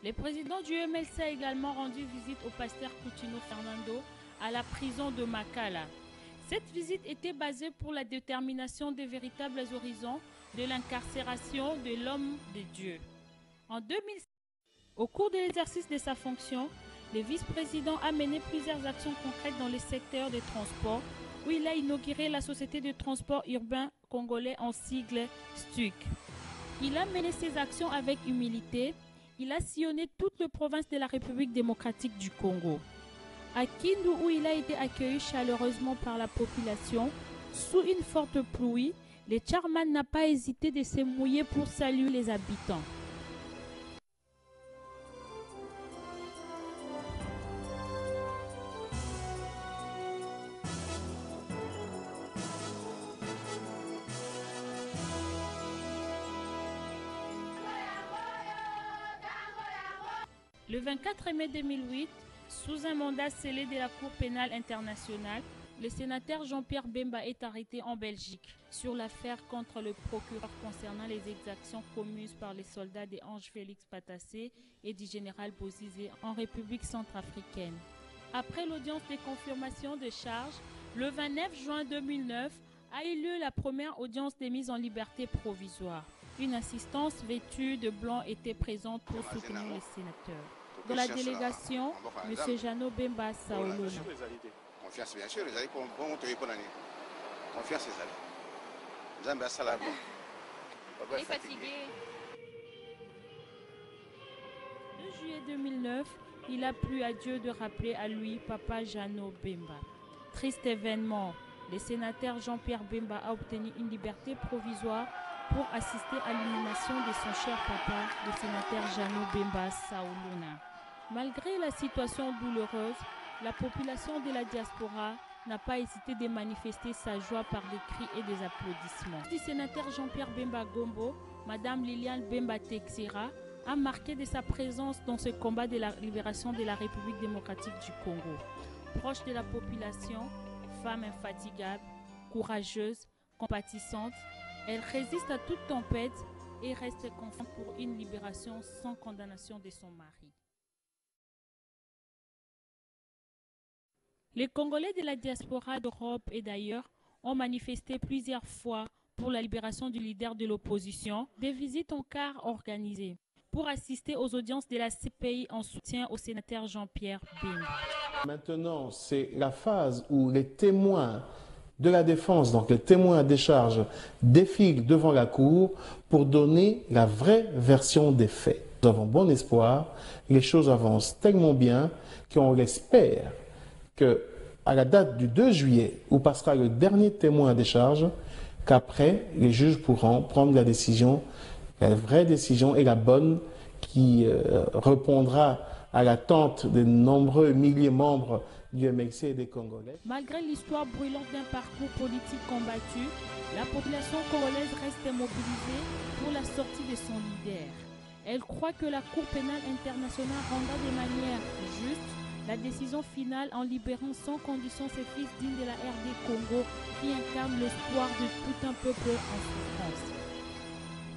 Le président du MLC a également rendu visite au pasteur Coutinho Fernando à la prison de Makala. Cette visite était basée pour la détermination des véritables horizons de l'incarcération de l'homme de Dieu. En 2006, au cours de l'exercice de sa fonction, le vice-président a mené plusieurs actions concrètes dans le secteur des transports, où il a inauguré la Société de transport urbain congolais en sigle STUC. Il a mené ses actions avec humilité. Il a sillonné toute la province de la République démocratique du Congo. À Kindu, où il a été accueilli chaleureusement par la population, sous une forte pluie, le chairman n'a pas hésité de se mouiller pour saluer les habitants. Le 24 mai 2008, sous un mandat scellé de la Cour pénale internationale, le sénateur Jean-Pierre Bemba est arrêté en Belgique sur l'affaire contre le procureur concernant les exactions commises par les soldats de Ange Félix Patassé et du général Bozizé en République centrafricaine. Après l'audience de confirmation de charges, le 29 juin 2009 a eu lieu la première audience de mise en liberté provisoire. Une assistance vêtue de blanc était présente pour soutenir les sénateurs. Dans la délégation, M. Jano Bemba Saolona. Confiance, bien sûr, les alliés vont te répondre. Confiance, les alliés. Nous avons ça là. Il est fatigué. Le juillet 2009, il a plu à Dieu de rappeler à lui Papa Jano Bemba. Triste événement, le sénateur Jean-Pierre Bemba a obtenu une liberté provisoire pour assister à l'inhumation de son cher papa, le sénateur Jano Bemba Saolona. Malgré la situation douloureuse, la population de la diaspora n'a pas hésité de manifester sa joie par des cris et des applaudissements. Le sénateur Jean-Pierre Bemba Gombo, Madame Liliane Bemba Texera, a marqué de sa présence dans ce combat de la libération de la République démocratique du Congo. Proche de la population, femme infatigable, courageuse, compatissante, elle résiste à toute tempête et reste confiante pour une libération sans condamnation de son mari. Les Congolais de la diaspora d'Europe et d'ailleurs ont manifesté plusieurs fois pour la libération du leader de l'opposition. Des visites en car organisées pour assister aux audiences de la CPI en soutien au sénateur Jean-Pierre Bemba. Maintenant, c'est la phase où les témoins de la défense, donc les témoins à décharge, défilent devant la cour pour donner la vraie version des faits. Nous avons bon espoir, les choses avancent tellement bien qu'on espère qu'à la date du 2 juillet, où passera le dernier témoin à décharge, qu'après, les juges pourront prendre la décision, la vraie décision et la bonne qui répondra à l'attente des nombreux milliers de membres du MLC et des Congolais. Malgré l'histoire brûlante d'un parcours politique combattu, la population congolaise reste mobilisée pour la sortie de son leader. Elle croit que la Cour pénale internationale rendra de manière juste la décision finale en libérant sans condition ces fils dignes de la RD Congo qui incarnent l'espoir de tout un peuple en souffrance.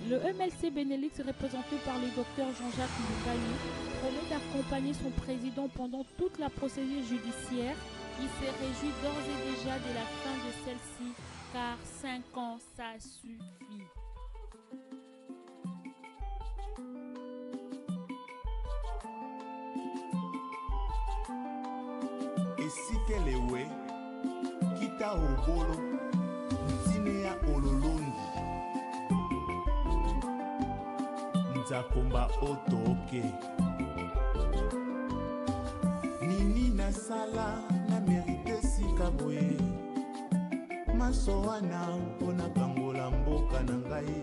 Le MLC Benelux, représenté par le docteur Jean-Jacques Mungani, promet d'accompagner son président pendant toute la procédure judiciaire. Il se réjouit d'ores et déjà de la fin de celle-ci, car 5 ans, ça suffit. Esikelewe kita obolo ntine ya ololondi nzakomba otoke nini nasala na merite sika boye maso wana mpona kangola mboka na ngai